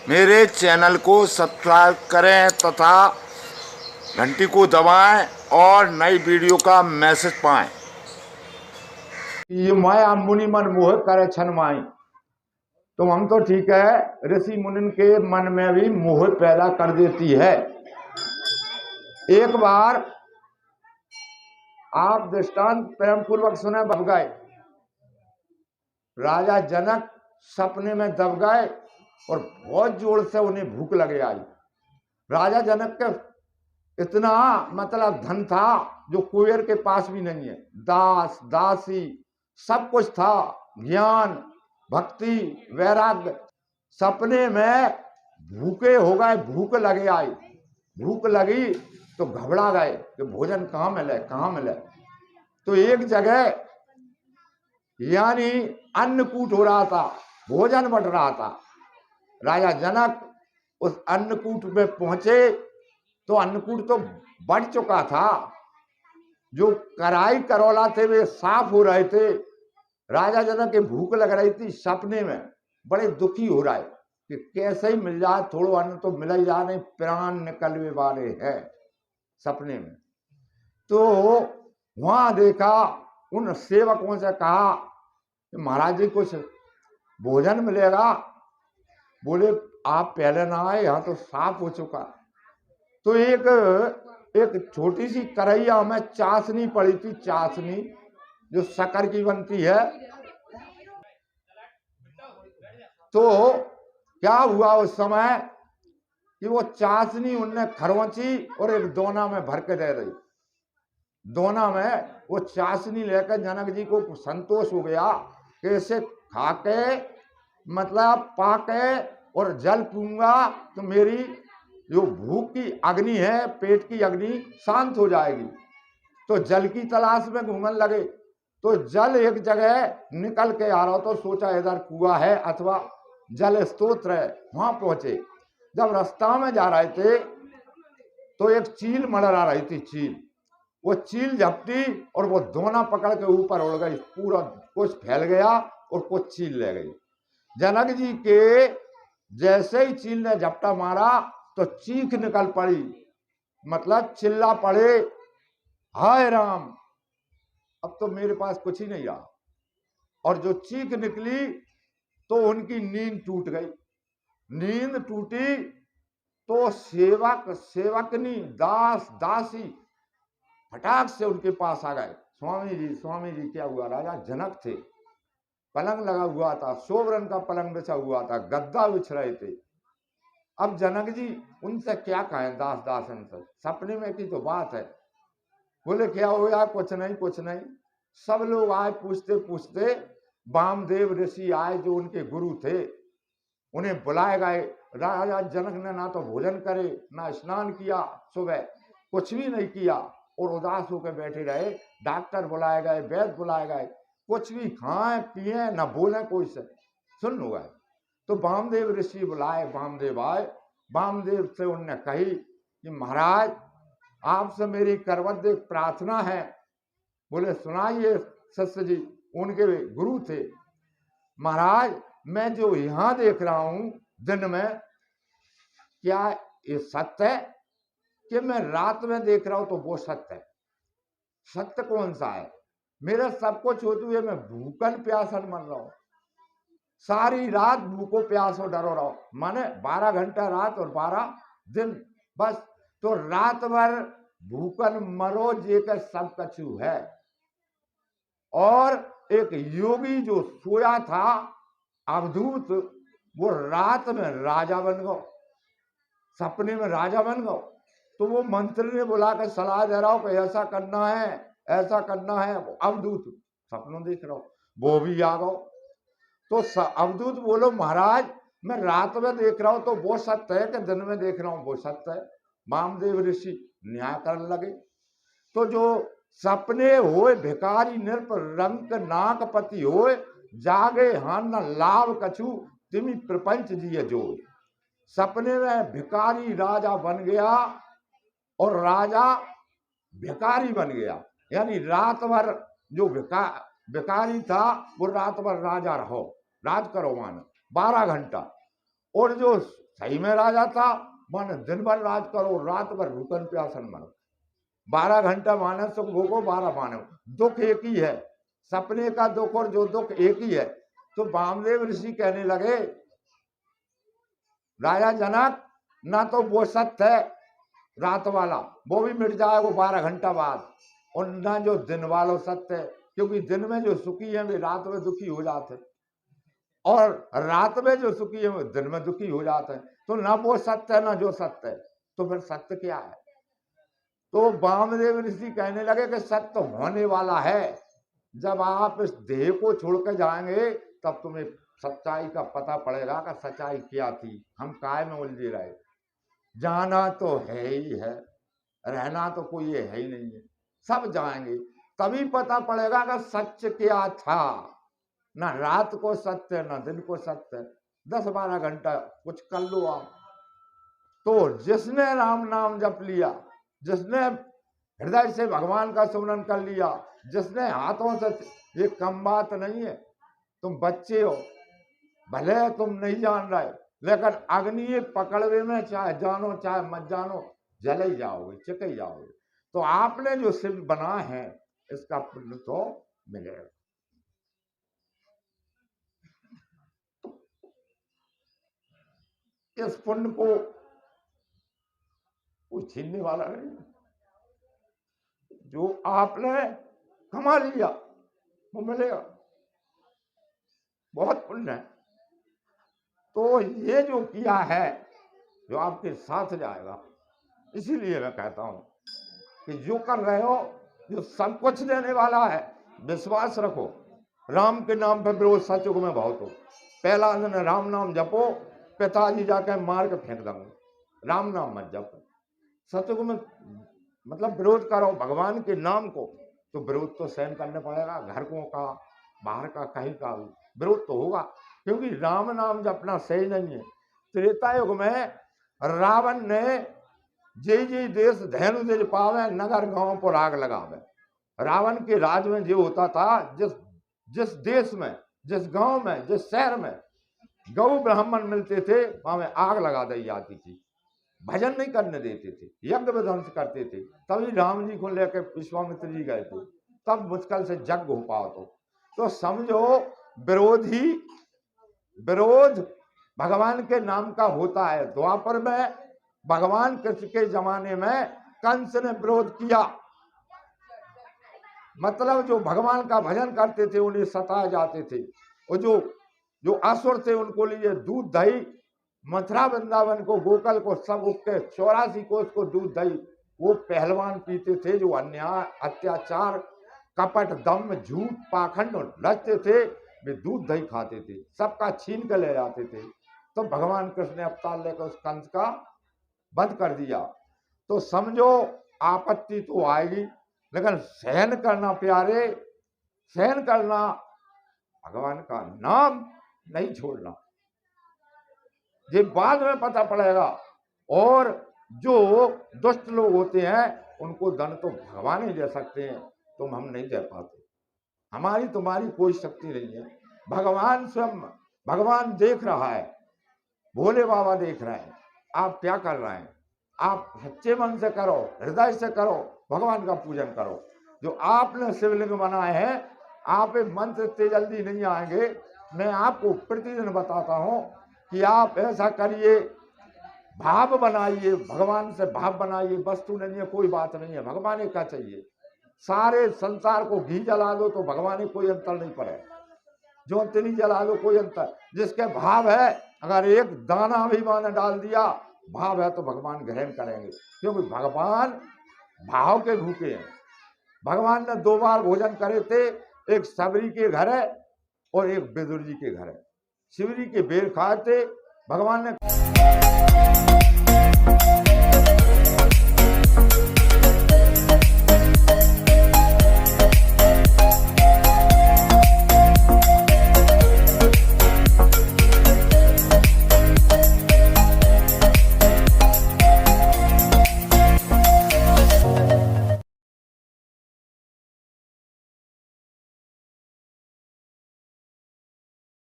मेरे चैनल को सब्सक्राइब करें तथा घंटी को दबाएं और नई वीडियो का मैसेज पाएं। ये माया मुनि मन मोह करे छन माई। तो हम तो ठीक है, ऋषि मुनि के मन में भी मोह पैदा कर देती है। एक बार आप दृष्टांत प्रेम पूर्वक सुने। दब गए राजा जनक, सपने में दब गए और बहुत जोर से उन्हें भूख लगे आई। राजा जनक के इतना मतलब धन था जो कुबेर के पास भी नहीं है। दास दासी सब कुछ था, ज्ञान भक्ति वैराग्य। सपने में भूखे हो गए, भूख लगे आई। भूख लगी तो घबरा गए कि भोजन कहाँ मिले कहाँ मिले। तो एक जगह यानी अन्नकूट हो रहा था, भोजन बट रहा था। राजा जनक उस अन्नकूट में पहुंचे तो अन्नकूट तो बढ़ चुका था। जो कढ़ाई करोला थे वे साफ हो रहे थे। राजा जनक के भूख लग रही थी। सपने में बड़े दुखी हो रहा है कि कैसे ही मिल जाए, थोड़ा अन्न तो मिल ही जा, नहीं प्राण निकलने वाले हैं सपने में। तो वहां देखा, उन सेवकों से कहा कि महाराज जी कुछ भोजन मिलेगा। बोले आप पहले ना आए, यहाँ तो साफ हो चुका। तो एक छोटी सी करैया में चाशनी पड़ी थी, चाशनी जो शक्कर की बनती है। तो क्या हुआ उस समय कि वो चाशनी उनने खरोंची और एक दोना में भर के दे रही। दोना में वो चाशनी लेकर जनक जी को संतोष हो गया कि इसे खाके मतलब पाके और जल पीऊंगा तो मेरी जो भूख की अग्नि है, पेट की अग्नि शांत हो जाएगी। तो जल की तलाश में घूमने लगे। तो जल एक जगह निकल के आ रहा, तो सोचा इधर कुआं है अथवा जल स्तोत्र है, वहां पहुंचे। जब रास्ता में जा रहे थे तो एक चील मंडरा रही थी। चील, वो चील झपटी और वो दोना पकड़ के ऊपर उड़ गई। पूरा कुछ फैल गया और कुछ चील ले गई। जनक जी के जैसे ही चील ने झपटा मारा तो चीख निकल पड़ी, मतलब चिल्ला पड़े, हाय राम, अब तो मेरे पास कुछ ही नहीं रहा। और जो चीख निकली तो उनकी नींद टूट गई। नींद टूटी तो सेवकनी दास दासी फटाक से उनके पास आ गए। स्वामी जी क्या हुआ? राजा जनक थे, पलंग लगा हुआ था, सोवरन का पलंग बिछा हुआ था, गद्दा बिछ रहे थे। अब जनक जी उनसे क्या कहें, दास दासन से, सपने में की तो बात है। बोले क्या हो यार? कुछ नहीं कुछ नहीं। सब लोग आए पूछते पूछते, वामदेव ऋषि आए जो उनके गुरु थे, उन्हें बुलाए गए। राजा जनक ने ना तो भोजन करे, ना स्नान किया, सुबह कुछ भी नहीं किया और उदास होकर बैठे रहे। डॉक्टर बुलाए गए, वैद्य बुलाए गए, कुछ भी खाएं पिए न बोले कोई से, सुन लो गए। तो वामदेव ऋषि बुलाए, वामदेव आए। वामदेव से उनने कही कि महाराज आपसे मेरी करवद्य प्रार्थना है। बोले सुनाइए शिष्य जी। उनके गुरु थे। महाराज मैं जो यहां देख रहा हूं दिन में, क्या ये सत्य है कि मैं रात में देख रहा हूं तो वो सत्य है? सत्य कौन सा है? मेरा सब कुछ होते हुए मैं भूखन प्यासन मर रहा हूं, सारी रात भूखो प्यासो डरो रहो। माने 12 घंटा रात और 12 दिन बस। तो रात भर भूखन मरो जे का सब कछु है। और एक योगी जो सोया था अवधूत, वो रात में राजा बन गो, सपने में राजा बन गो। तो वो मंत्री ने बुलाकर सलाह दे रहा हो कि ऐसा करना है ऐसा करना है। अवधूत सपनों देख रहा हो, वो भी आ गो। तो अवधूत बोलो महाराज मैं रात में देख रहा हूं तो वो सत्य है कि दिन में देख रहा हूं वो सत्य है? वामदेव ऋषि न्याय करने लगे। तो जो सपने होए भिकारी नृप रंक नाकपति होए, जागे हान न लाभ कछु तिमी प्रपंच जिये जो। सपने में भिकारी राजा बन गया और राजा भिकारी बन गया। यानी रात भर जो भिकारी था वो रात भर राजा रहो, राज करो मान 12 घंटा। और जो सही में राजा था, माने दिन भर राज करो, रात भर भूखन प्यासन मरो, 12 घंटा माने सुख भोगो, 12 माने दुख एक ही है, सपने का दुख और जो दुख एक ही है। तो वामदेव ऋषि कहने लगे, राजा जनक, ना तो वो सत्य है रात वाला, वो भी मिट जाएगा 12 घंटा बाद, और ना जो दिन वाला सत्य है, क्योंकि दिन में जो सुखी है वे रात में दुखी हो जाते, और रात में जो सुखी है वे दिन में दुखी हो जाते हैं। तो ना वो सत्य है ना जो सत्य है, तो फिर सत्य क्या है? तो वामदेव ऋषि कहने लगे कि सत्य होने वाला है, जब आप इस देह को छोड़ के जाएंगे तब तुम्हें सच्चाई का पता पड़ेगा कि सच्चाई क्या थी, हम काय में उलझे रहे। जाना तो है ही है, रहना तो कोई है ही नहीं है, सब जाएंगे, तभी पता पड़ेगा कि सच क्या था। ना रात को सत्य ना दिन को सत्य, 10-12 घंटा कुछ कर लो आप। तो जिसने राम नाम जप लिया, जिसने हृदय से भगवान का सुमरन कर लिया, जिसने हाथों से, ये कम बात नहीं है। तुम बच्चे हो, भले तुम नहीं जान रहे, लेकिन अग्नि पकड़वे में चाहे जानो चाहे मत जानो, जल ही जाओगे, चिक ही जाओगे। तो आपने जो शिव बना है इसका पुण्य तो मिलेगा। इस पुण्य को कोई छीनने वाला नहीं, जो आपने कमा लिया वो मिलेगा, बहुत पुण्य है। तो ये जो किया है जो आपके साथ जाएगा, इसीलिए मैं कहता हूं कि जो कर रहे हो, जो सब कुछ देने वाला है, विश्वास रखो। राम के नाम पर विरोध सचुग में बहुत हो, पहला दिन राम नाम जपो, पिताजी जाके मार के फेंक देंगे, राम नाम मत जपो। सचुग में मतलब विरोध करो भगवान के नाम को, तो विरोध तो सहन करना पड़ेगा, घर को का बाहर का कहीं का भी विरोध तो होगा, क्योंकि राम नाम जपना सही नहीं है। त्रेता युग में रावण ने जे देश धैनु दिल पावे, नगर गांव पर आग लगावे। रावण के राज में जो होता था, जिस देश में, जिस गांव में, जिस शहर में गौ ब्राह्मण मिलते थे, वहां में आग लगा दी जाती थी, भजन नहीं करने देते थे, यज्ञ विध्वंस करते थे। तभी राम जी को लेकर विश्वामित्र जी गए थे, तब मुश्किल से यज्ञ हो पाओ। तो समझो विरोध भगवान के नाम का होता है। द्वापर में भगवान कृष्ण के जमाने में कंस ने विरोध किया, मतलब जो भगवान का भजन करते थे उन्हें सताए जाते थे, और जो असुर थे उनको लिए दूध दही, मथुरा वृंदावन को, गोकुल को, सब के 84 कोस को दूध दही वो पहलवान पीते थे, जो अन्याय अत्याचार कपट दम झूठ पाखंड रचते थे, वे दूध दही खाते थे, सबका छीन कर ले जाते थे। तो भगवान कृष्ण ने अवतार लेकर उस कंस का बंद कर दिया। तो समझो आपत्ति तो आएगी, लेकिन सहन करना प्यारे, सहन करना, भगवान का नाम नहीं छोड़ना, ये बाद में पता पड़ेगा। और जो दुष्ट लोग होते हैं उनको दंड तो भगवान ही दे सकते हैं, तुम हम नहीं दे पाते, हमारी तुम्हारी कोई शक्ति नहीं है। भगवान स्वयं, भगवान देख रहा है, भोले बाबा देख रहे हैं आप क्या कर रहे हैं। आप सच्चे मन से करो, हृदय से करो, भगवान का पूजन करो। जो आपने शिवलिंग बनाए हैं, आप मंत्र इतने जल्दी नहीं आएंगे। मैं आपको प्रतिदिन बताता हूं कि आप ऐसा करिए, भाव बनाइए, भगवान से भाव बनाइए, वस्तु नहीं है, कोई बात नहीं है, भगवान का चाहिए। सारे संसार को घी जला दो तो भगवान कोई अंतर नहीं पड़े, जो तिनी जला दो कोई अंतर, जिसके भाव है, अगर एक दाना भी माने डाल दिया, भाव है तो भगवान ग्रहण करेंगे, क्योंकि भगवान भाव के भूखे हैं। भगवान ने 2 बार भोजन करे थे, एक सबरी के घर है और एक विदुर जी के घर है। शिवरी के बेर खाए थे, भगवान ने